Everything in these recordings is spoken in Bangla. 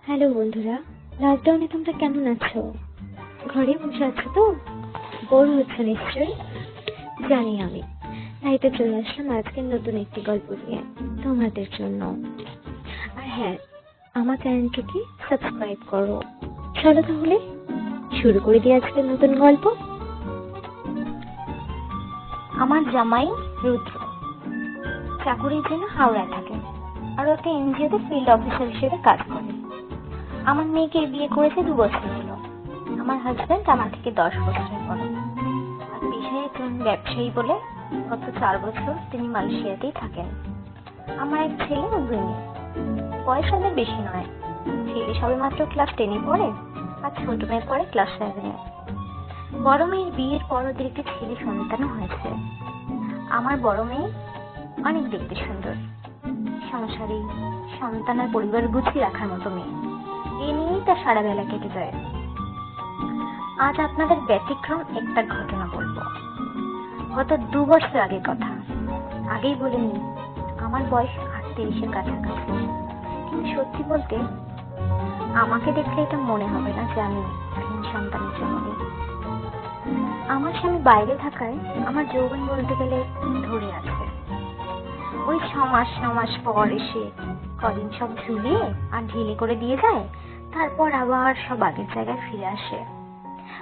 হ্যালো বন্ধুরা, লকডাউনে তোমরা কেমন আছো? ঘরে বসে আছো তো? বোর হচ্ছে নিশ্চয়ই, জানি আমি। তাই তো চলে আসলাম আজকের নতুন একটি গল্প নিয়ে তোমাদের জন্য। আর হ্যাঁ, আমার চ্যানেলটিকে সাবস্ক্রাইব করো। চলো তাহলে শুরু করে দিই আজকের নতুন গল্প। আমার জামাই রুদ্র চাকুরির জন্য হাওড়ায় থাকে আর একটা এনজিওতে ফিল্ড অফিসার হিসেবে কাজ করে। আমার মেয়েকে বিয়ে করেছে 2 বছর হলো। আমার হাজবেন্ড আমার থেকে 10 বছরের বড় আর পেশায় একজন ব্যবসায়ী বলে গত 4 বছর তিনি মালয়েশিয়াতেই থাকেন। আমার এক ছেলে ও 2 মেয়ে। বয়স তাদের বেশি নয়, ছেলে সবেমাত্র ক্লাস 10-এ পড়ে আর ছোট মেয়ে পড়ে ক্লাস 7-এ। বড় মেয়ের বিয়ের পর ওদের একটি ছেলে সন্তানও হয়েছে। আমার বড় মেয়ে অনেক দেখতে সুন্দর, সংসারী, সন্তান আর পরিবার গুছিয়ে রাখার মতো মেয়ে। এ নিয়েই তার সারা বেলা কেটে যায়। আজ আপনাদের ব্যতিক্রম একটা ঘটনা বলবো। গত 2 বছর আগের কথা। আগেই বলে নি, আমার বয়স 38-এর কাছাকাছি। কিন্তু সত্যি বলতে আমাকে দেখলে এটা মনে হবে না যে আমি সন্তানের জননী। আমার স্বামী বাইরে থাকায় আমার যৌবন বলতে গেলে ধরে আছে। ওই 6 মাস পর এসে কদিন সব ঝুলিয়ে আর ঢিলে করে দিয়ে যায়, তারপর আবার সব আগের জায়গায় ফিরে আসে।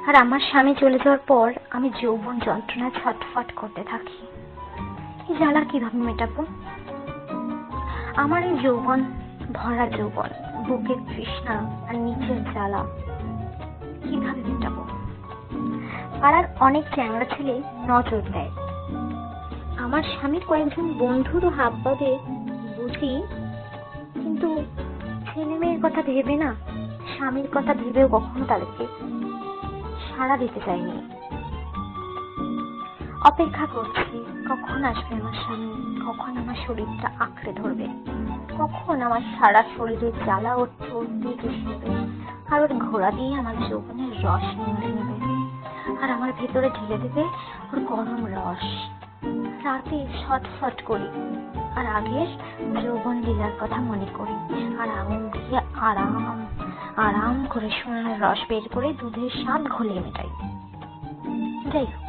আর আমার স্বামী চলে যাওয়ার পর আমি যৌবন যন্ত্রণায় ছটফট করতে থাকি। এই জ্বালা কিভাবে মেটাবো? আমার এই যৌবন ভরা যৌবন, বুকের তৃষ্ণা আর নিচের জ্বালা কিভাবে মেটাবো? পাড়ার অনেক চ্যাংড়া ছেলে নজর দেয়। আমার স্বামীর কয়েকজন বন্ধুরও হাবভাবে বুঝি, কিন্তু ছেলে মেয়ের কথা ভেবে না, স্বামীর কথা ভেবেও কখনো তাদেরকে সাড়া দিতে চাইনি। অপেক্ষা করছি কখন আসবে আমার স্বামী, কখন আমার শরীরটা আঁকড়ে ধরবে, কখন আমার সারা শরীরে জ্বালা ও চর্বি চুষে নেবে আর ওর ঘোড়া দিয়ে আমার যৌবনের রস নিংড়ে নেবে আর আমার ভেতরে ঢেলে দেবে ওর গরম রস। রাতে ছটফট করি আর আগের যৌবন লীলার কথা মনে করি আর আঙুল দিয়ে আরাম করে সোনার রস বের করে দুধের স্বাদ ঘোলিয়ে মেটাই। যাই হোক,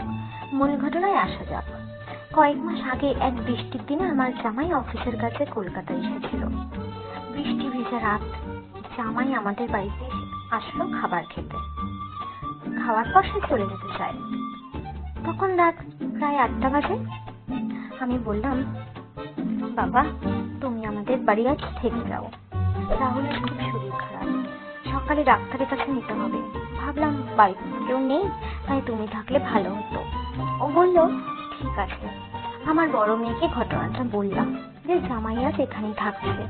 মূল ঘটনায় আসা যাক। কয়েক মাস আগে এক বৃষ্টির দিনে আমার জামাই অফিসের কাছে কলকাতায় এসেছিল। বৃষ্টি ভেজা রাত, জামাই আমাদের বাড়িতে আসলো খাবার খেতে। খাওয়ার পর সে চলে যেতে চায়। তখন রাত প্রায় 8টা বাজে। আমি বললাম, বাবা তুমি আমাদের বাড়ি আজ থেকে যাও, রাহুলের খুব শরীর খারাপ, সকালে ডাক্তারের কাছে নিতে হবে। ভাবলাম বাড়িতে কেউ নেই, তাই তুমি থাকলে ভালো হতো। ও বলল ঠিক আছে। আমার বড় মেয়েকে ঘটনাটা বললাম যে জামাই আজ এখানেই থাকছে।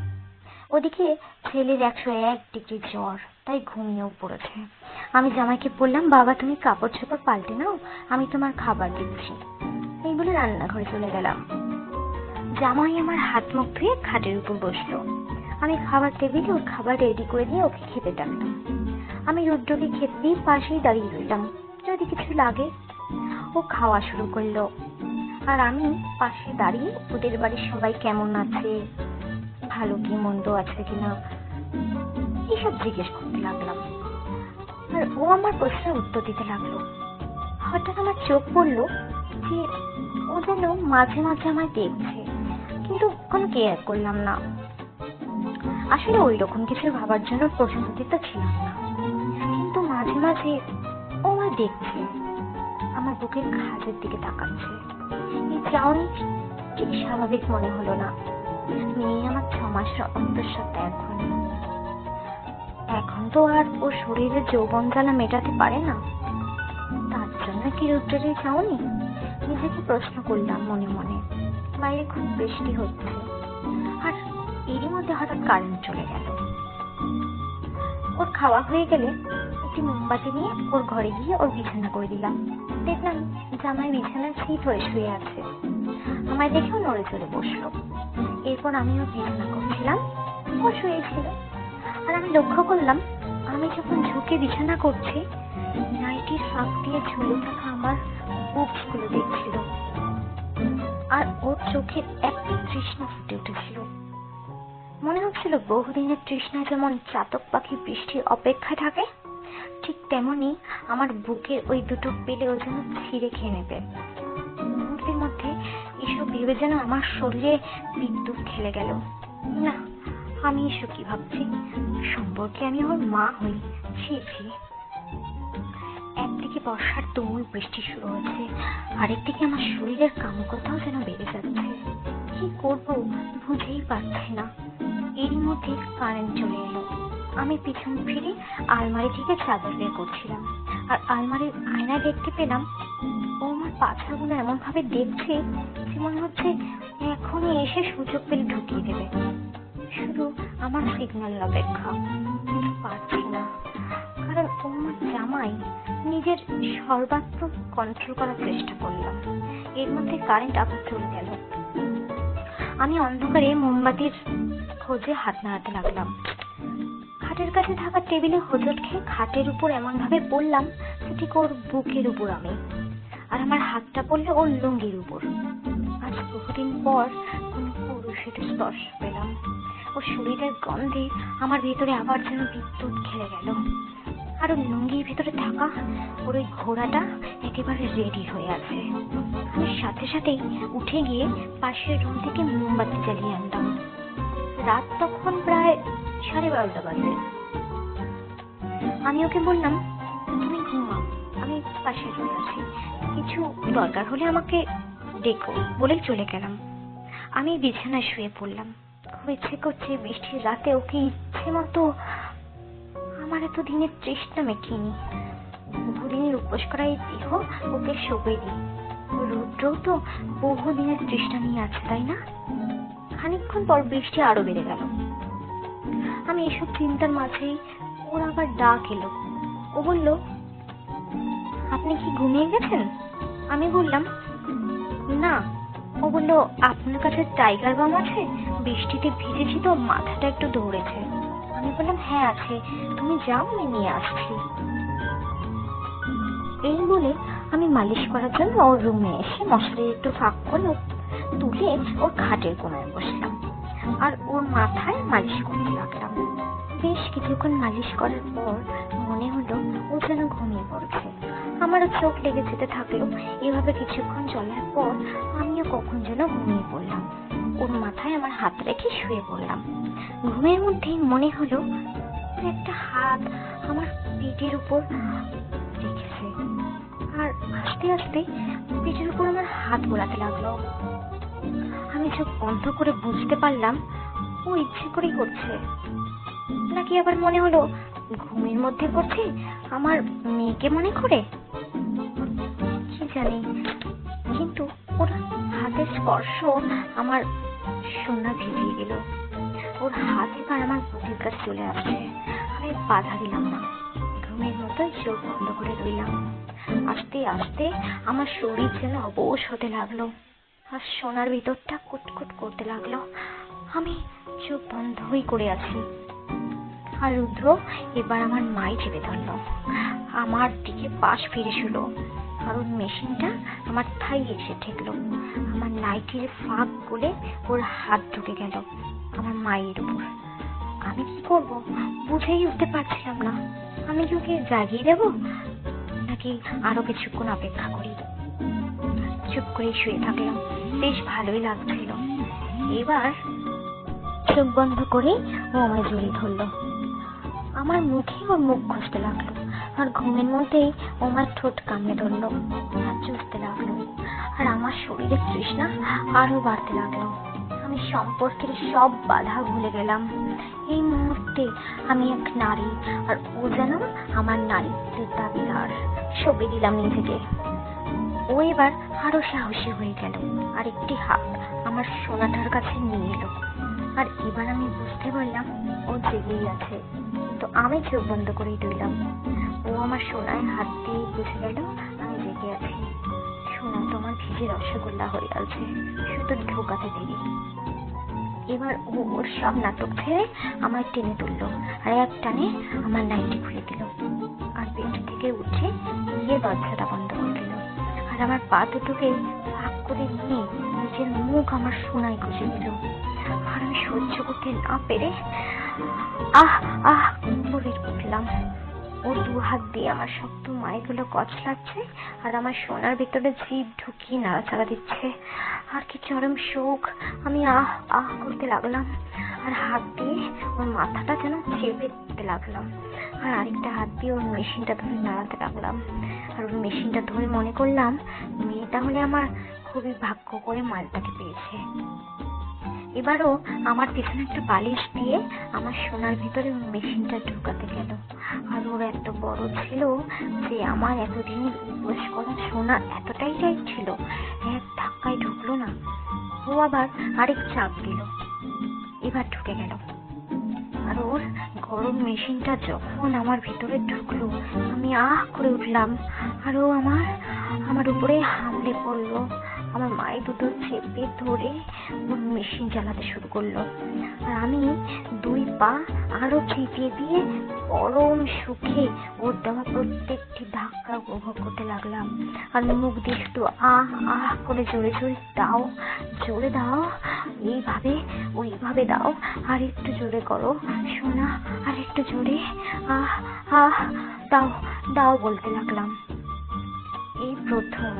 ওদিকে ছেলের 101 ডিগ্রি জ্বর, তাই ঘুমিয়েও পড়েছে। আমি জামাইকে বললাম, বাবা তুমি কাপড় চোপড় পাল্টে নাও, আমি তোমার খাবার দিচ্ছি। এই বলে রান্নাঘরে চলে গেলাম। জামাই আমার হাত মুখ ধুয়ে খাটের উপর বসলো। আমি খাবার টেবিলে ওর খাবার রেডি করে দিয়ে ওকে খেতে ডাকলাম। আমি রুদ্রকে খেতে দিয়ে পাশেই দাঁড়িয়ে রইলাম, যদি কিছু লাগে। ও খাওয়া শুরু করলো আর আমি পাশে দাঁড়িয়ে ওদের বাড়ির সবাই কেমন আছে, ভালো কি মন্দ আছে কিনা এসব জিজ্ঞেস করতে লাগলাম। আর ও আমার প্রশ্নের উত্তর দিতে লাগলো। হঠাৎ আমার চোখ পড়লো যে ও যেন মাঝে মাঝে আমায় দেখছে, কিন্তু কোনো কেয়ার করলাম না। আসলে ওই রকম কিছু ভাবার জন্য প্রস্তুতিত ছিলাম না, কিন্তু মাঝে মাঝে ও আমায় দেখছে, আমার বুকের খাঁজের দিকে তাকাচ্ছে। এই চাউনি ঠিক স্বাভাবিক মনে হলো না। মেয়ে আমার 6 মাসের অন্তঃসত্ত্বা এখন তো আর ও শরীরের যৌবন জ্বালা মেটাতে পারে না, তার জন্য কি রুদ্রের এই চাউনি? নিজেকে প্রশ্ন করলাম মনে মনে। বাইরে খুব বৃষ্টি হচ্ছে আর এরই মধ্যে হঠাৎ কারেন্ট চলে গেল। ওর খাওয়া হয়ে গেলে একটি মোমবাতি নিয়ে ওর ঘরে গিয়ে ওর বিছানা করে দিলাম। দেখলাম জামাই বিছানার সিট হয়ে শুয়ে আছে। আমায় দেখেও নড়ে চড়ে বসলো। এরপর আমি ওর বিছানা করছিলাম, ও শুয়েছিল। আর আমি লক্ষ্য করলাম আমি যখন ঝুঁকে বিছানা করছি, নাইটির ফাঁক দিয়ে ঝুলে থাকা আমার বুকস গুলো দেখছিল আর ওর চোখে এক তৃষ্ণা ফুটে উঠেছিল। মনে হচ্ছিল বহুদিনের তৃষ্ণায় যেমন চাতক পাখি বৃষ্টির অপেক্ষায় থাকে, ঠিক তেমনি আমার বুকের ওই দুটো পেলে ও যেন ছিঁড়ে খেয়ে নেবে। মুহূর্তের মধ্যে এসব ভেবে যেন আমার শরীরে বিদ্যুৎ খেলে গেল। না, আমি এসব কি ভাবছি? সম্পর্কে আমি ওর মা হই? ছি ছি। একদিকে বর্ষার তুমুল বৃষ্টি শুরু হয়েছে, আরেকদিকে আমার শরীরের কামুকতাও যেন বেড়ে যাচ্ছে। কি করব বুঝেই পারছি না। এরই মধ্যে কারেন্ট চলে এলো। আমি পিছন ফিরে আলমারি থেকে চাদর বের করছিলাম, আর আলমারির আয়নায় দেখতে পেলাম ও আমার পাছাগুলো এমন ভাবে দেখছে যে মনে হচ্ছে এখনই এসে সুযোগ পেলে ঢুকিয়ে দেবে। শুধু আমার সিগন্যালের অপেক্ষা, কিন্তু পারছি না, কারণ ও আমার জামাই। নিজের সর্বাত্মক কন্ট্রোল করার চেষ্টা করলাম। এর মধ্যে কারেন্ট আবার চলে গেল। আমি অন্ধকারে মোমবাতির খোঁজে হাত নাড়াতে লাগলাম। খাটের কাছে থাকা টেবিলে হোঁচট খেয়ে খাটের উপর এমন ভাবে পড়লাম যে ঠিক ওর বুকের উপর আমি, আর আমার হাতটা পড়লে ওর লুঙ্গির উপর। আজ বহুদিন পর কোনো পুরুষের স্পর্শ পেলাম। ওর শরীরের গন্ধে আমার ভেতরে আবার যেন বিদ্যুৎ খেলে গেল। আর ওর লুঙ্গির ভেতরে থাকা ওর ওই ঘোড়াটা একেবারে রেডি হয়ে আছে। আমি সাথে সাথেই উঠে গিয়ে পাশের রুম থেকে মোমবাতি জ্বালিয়ে আনলাম। রাত তখন প্রায় 12:30 বাজে। আমি ওকে বললাম, তুমি ঘুমাও, আমি পাশের রুমে আছি, কিছু দরকার হলে আমাকে ডেকো বলে চলে গেলাম। আমি বিছানায় শুয়ে পড়লাম। খুব ইচ্ছে করছে বৃষ্টির রাতে ওকে ইচ্ছে মতো আমার এত দিনের তৃষ্ণা মেটেনি। বহুদিনের উপোস করা এই দেহ ওকে শোবে দিই। রুদ্রও তো বহুদিনের তৃষ্ণা নিয়ে আছে, তাই না? খানিকক্ষণ পর বৃষ্টি আরো বেড়ে গেল। আমি এসব চিন্তার মাঝেই ওর আবার ডাক এলো। ও বলল, আপনি কি ঘুমিয়ে গেছেন? আমি বললাম, না। ও বলল, আপনার কাছে টাইগার বাম আছে? বৃষ্টিতে ভিজেছি তো মাথাটা একটু ধরেছে। আমি বললাম, হ্যাঁ আছে, তুমি যাও, আমি নিয়ে আসছি। এই বলে আমি মালিশ করার জন্য ওর রুমে এসে মশারির একটু ফাঁক করে তুলে ওর খাটের কোণায় বসলাম, আর ওর মাথায় মালিশ করতে লাগলাম। বেশ কিছুক্ষণ মালিশ করার পর মনে হলো ও যেন ঘুমিয়ে পড়েছে। আমারও চোখ লেগে যেতে থাকলো। এভাবে কিছুক্ষণ চলার পর আমিও কখন যেন ঘুমিয়ে পড়লাম। ওর মাথায় আমার হাত রেখে শুয়ে পড়লাম। ঘুমের মধ্যেই মনে হলো একটা হাত আমার পেটের উপর রেখেছে, আর আস্তে আস্তে পেটের উপর আমার হাত বোলাতে লাগলো। আমি চোখ বন্ধ করে বুঝতে পারলাম ও ইচ্ছে করেই করছে, নাকি আবার মনে হলো ঘুমের মধ্যে করছে আমার মেয়েকে মনে করে, কি জানি। কিন্তু ওর হাতের স্পর্শ আমার সোনা ভিজিয়ে গেল। ওর হাত এবার আমার বুকের কাছে চলে আসছে। আমি বাধা দিলাম না, ঘুমের মতোই চোখ বন্ধ করে রইলাম। আস্তে আস্তে আমার শরীর যেন অবশ হতে লাগলো, আর সোনার ভিতরটা কুটকুট করতে লাগলো। আমি চোখ বন্ধই করে আছি। আর রুদ্র এবার আমার মাই চেপে ধরলো, আমার দিকে পাশ ফিরে শুলো, আর ওর মেশিনটা আমার থাই এসে ঠেকলো। আমার নাইটির ফাঁক গলে ওর হাত ঢুকে গেল আমার মায়ের উপর। আমি কি করব বুঝেই উঠতে পারছিলাম না। আমি কি ওকে জাগিয়ে দেব, নাকি আরো কিছুক্ষণ অপেক্ষা করি? চুপ করে শুয়ে থাকলাম, বেশ ভালোই লাগছিল। এবার চোখ বন্ধ করে ও আমায় জড়িয়ে ধরলো, আমার মুখে ওর মুখ ঘষতে লাগলো, আর ঘুমের মধ্যেই ও আমার ঠোঁট কামড়ে ধরলো আর চুষতে লাগলো, আর আমার শরীরের তৃষ্ণা আরো বাড়তে লাগলো। আমি সম্পর্কের সব বাধা ভুলে গেলাম। এই মুহূর্তে আমি এক নারী, আর ও যেন আমার নারীত্বের দাবিদার। সঁপে দিলাম নিজেকে। ও এবার আরো সাহসী হয়ে গেল, আর একটি হাত আমার সোনাটার কাছে নিয়ে এলো। আর এবার আমি বুঝতে পারলাম ও জেগেই আছে, তো আমি চোখ বন্ধ করেই রইলাম। ও আমার সোনায় হাত দিয়ে বুঝে গেল আমি জেগে আছি। সোনা তোমার ভিজে রসগোল্লা হয়ে আছে, শুধু ঢোকাতে দেরি। এবার ও ওর সব নাটক ছেড়ে আমার টেনে তুললো, আর এক টানে আমার নাইটি খুলে দিল, আর বেড থেকে উঠে গিয়ে দরজাটা বন্ধ করে দিল, আর আমার পা দুটোকে ফাঁক করে নিয়ে নিজের মুখ আমার সোনায় গুজে দিল। আর আমি সহ্য করতে না পেরে আহ আহ বলে উঠলাম। ও দু হাত দিয়ে আমার শক্ত মাইগুলো কচলাচ্ছে আর আমার সোনার ভিতরে জিভ ঢুকিয়ে নাড়াচাড়া দিচ্ছে। আর কি চরম সুখ! আমি আহ আহ করতে লাগলাম আর হাত দিয়ে ওর মাথাটা যেন চেপে দিতে লাগলাম, আর আরেকটা হাত দিয়ে ওর মেশিনটা ধরে নাড়াতে লাগলাম। আর ওর মেশিনটা ধরে মনে করলাম মেয়েটা হলে আমার খুবই ভাগ্য করে মালটাকে পেয়েছে। এবারও আমার পেছনে একটা বালিশ দিয়ে আমার সোনার ভিতরে ওর মেশিনটা ঢুকাতে গেল। আর ওর এত বড় ছিল যে আমার এতদিনের উপবাস করা সোনা এতটাই টাইট ছিল, এক ধাক্কায় ঢুকলো না। ও আবার আরেক চাপ দিল, এবার ঢুকে গেল। আর ওর গরম মেশিনটা যখন আমার ভিতরে ঢুকলো আমি আহ করে উঠলাম। আর ও আমার উপরে হামলে পড়লো, আমার মায়ের দুটো চেপে ধরে ওর মেশিন চালাতে শুরু করলো। আর আমি দুই পা আরো চেপিয়ে দিয়ে পরম সুখে ওর দেওয়া প্রত্যেকটি ধাক্কা উপভোগ করতে লাগলাম। আর মুখ দিয়ে শুধু আহ আহ করে জোরে জোরে দাও, জোরে দাও, এইভাবে ওইভাবে দাও, আর একটু জোরে করো সোনা, আর একটু জোরে, আহ আহ দাও দাও বলতে লাগলাম। এই প্রথম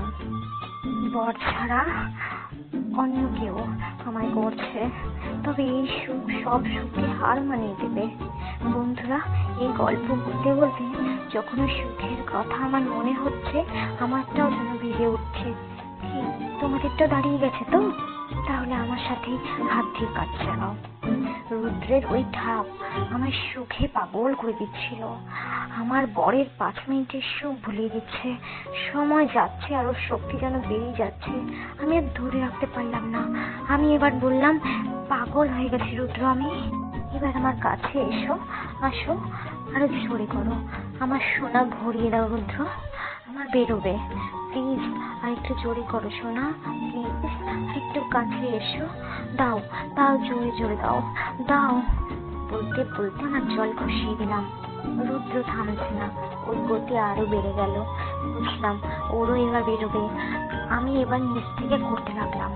বর ছাড়া অন্য কেউ আমায় করছে, তবে এই সুখ সব সুখকে হার মানিয়ে দেবে। বন্ধুরা, এই গল্প বলতে বলতে যখন সুখের কথা আমার মনে হচ্ছে আমারটাও যেন ভিজে উঠছে। কি তোমাদেরটা দাঁড়িয়ে গেছে তো? তাহলে আমার সাথে হাত দিয়ে কাজ চালাও। রুদ্রের ওই ঠাপ আমার সুখে পাগল করে দিচ্ছিল। আমার বরের 5 মিনিটের সুখ ভুলিয়ে দিচ্ছে। সময় যাচ্ছে আর ওর শক্তি যেন বেরিয়ে যাচ্ছে। আমি আর ধরে রাখতে পারলাম না। আমি এবার বললাম, পাগল হয়ে গেছি রুদ্র আমি। এবার আমার কাছে এসো, আসো, আরো জোরে করো, আমার সোনা ভরিয়ে দাও রুদ্র, আমার বেরোবে। প্লিজ আর একটু জোরে করো সোনা, প্লিজ একটু কাছে এসো, দাও দাও, জোরে জোরে দাও দাও। বলতে বলতে আমার জল খসিয়ে দিলাম। রুদ্র থামছে না, ওর গতি আরো বেড়ে গেল। বুঝলাম ওরও এবার বেরোবে। আমি এবার নিচ থেকে করতে লাগলাম,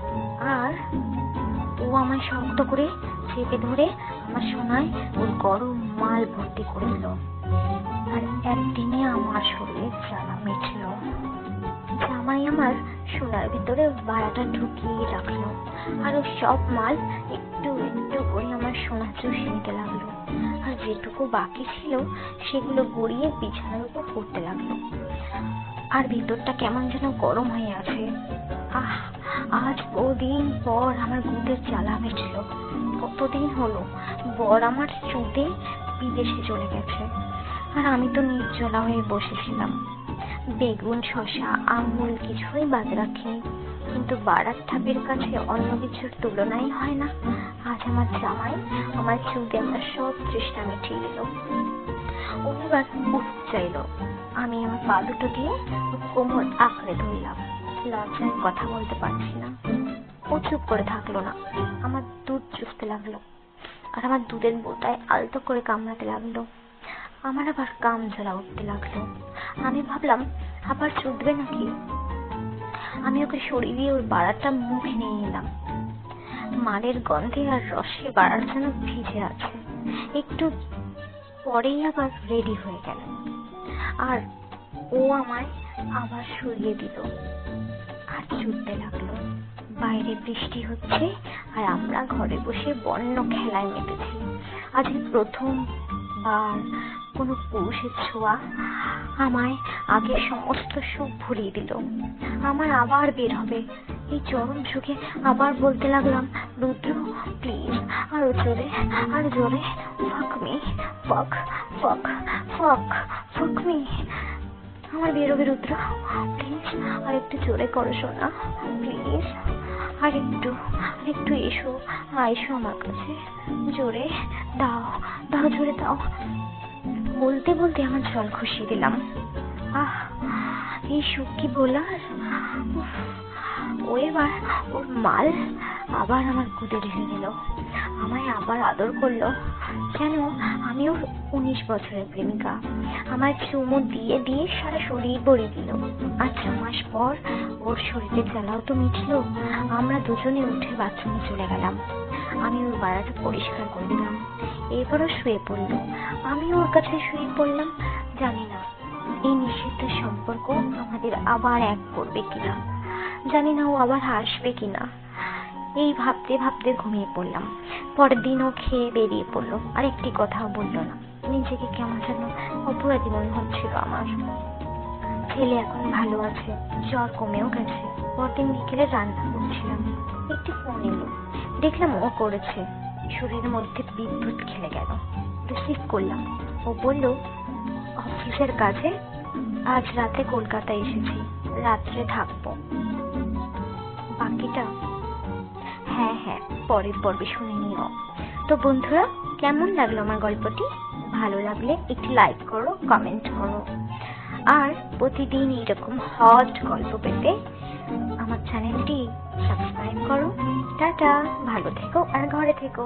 আর ও আমায় শক্ত করে চেপে ধরে আমার সোনায় ওর গরম মাল ভর্তি করে দিল। আর একদিনে আমার শরীরে জ্বালা মিটল। জামাই আমার সোনার ভিতরে বাড়াটা ঢুকিয়ে রাখলো, আর ও সব মাল একটু একটু করে আমার সোনা চুষে নিতে লাগলো। আর যেটুকু বাকি ছিল সেগুলো গড়িয়ে বিছানার উপর পড়তে লাগলো। আর ভিতরটা কেমন যেন গরম হয়ে আছে। আহ, আজ বহুদিন পর আমার গুদের জ্বালা মিটল। কতদিন হলো বর আমার চুদে বিদেশে চলে গেছে, আর আমি তো নির্জলা হয়ে বসেছিলাম। বেগুন, শশা, আঙুল কিছুই বাদ রাখিনি, কিন্তু বাড়ার ঠাপের কাছে অন্য কিছুর তুলনাই হয় না। আজ আমার জামাই আমার চুদে আমার সব চেষ্টা মিটিয়ে দিল। ও এবার উঠতে চাইলো। আমি আমার পা দুটো দিয়ে কোমর আঁকড়ে ধরলাম। লজ্জায় কথা বলতে পারছি না। ও চুপ করে থাকলো না, আমার দুধ চুষতে লাগলো, আর আমার দুধের বোতায় আলতো করে কামড়াতে লাগলো। আমার আবার কাম জ্বালা উঠতে লাগলো। আমি ভাবলাম আবার চুদবে নাকি। আমি ওকে সরিয়ে দিয়ে ওর বাড়াটা মুখে নিয়ে নিলাম। মালের গন্ধে আর রসে বাড়ার যেন ভিজে আছে। একটু পরেই আবার রেডি হয়ে গেল, আর ও আমায় আবার সরিয়ে দিল আর চুদতে লাগলো। বাইরে বৃষ্টি হচ্ছে আর আমরা ঘরে বসে বন্য খেলায় মেতেছি। আজ প্রথমবার কোনো পুরুষের ছোঁয়া আমায় আগে সমস্ত সুখ ভুলিয়ে দিল। আমার আবার বের হবে। এই চরম সুখে আবার বলতে লাগলাম, রুদ্র প্লিজ আরো জোরে, আরো জোরে, ফাক মি, ফাক ফাক ফাক ফাক মি। আমার বেরোবে রুদ্র, প্লিজ আর একটু জোরে করো সোনা, প্লিজ আর একটু এসো, এসো আমার কাছে, জোরে দাও দাও, জোরে দাও। বলতে বলতে আমার জল খুশিয়ে দিলাম। আহ, এই সুখ কি বলার। ও এবার ওর মাল আবার আমার গুদে ঢেলে দিল, আমায় আবার আদর করলো যেন আমি ওর 19 বছরের প্রেমিকা। আমার চুমু দিয়ে দিয়ে সারা শরীর ভরিয়ে দিল। আর 6 মাস পর ওর শরীরে জ্বালাও তো মিটলো। আমরা দুজনে উঠে বাথরুমে চলে গেলাম। আমি ওর বাড়াটা পরিষ্কার করে দিলাম। এরপরও শুয়ে পড়লো, আমি ওর কাছে শুয়ে পড়লাম। জানি না এই নিষিদ্ধ সম্পর্ক আমাদের আবার এক করবে কিনা, জানি না ও আবার আসবে কিনা। এই ভাবতে ভাবতে ঘুমিয়ে পড়লাম। পরের দিন ও খেয়ে বেরিয়ে পড়লো, আর একটি কথাও বললো না। নিজেকে কেমন যেন অপরাধী মনে হচ্ছিল আমার। ছেলে এখন ভালো আছে, জ্বর কমেও গেছে। পরদিন বিকেলে রান্না করছিলাম, একটি ফোন এলো, দেখলাম ও করেছে। শরীরের মধ্যে বিদ্যুৎ খেলে গেল। রিসিভ করলাম। ও বলল, অফিসের কাজে আজ রাতে কলকাতা এসেছি, রাত্রে থাকবো। বাকিটা হ্যাঁ হ্যাঁ পরের পর্বে শুনে নিও। তো বন্ধুরা, কেমন লাগলো আমার গল্পটি? ভালো লাগলে একটি লাইক করো, কমেন্ট করো, আর প্রতিদিন এরকম হট গল্প পেতে আমার চ্যানেলটি সাবস্ক্রাইব করো। টাটা, ভালো থেকো আর ঘরে থেকো।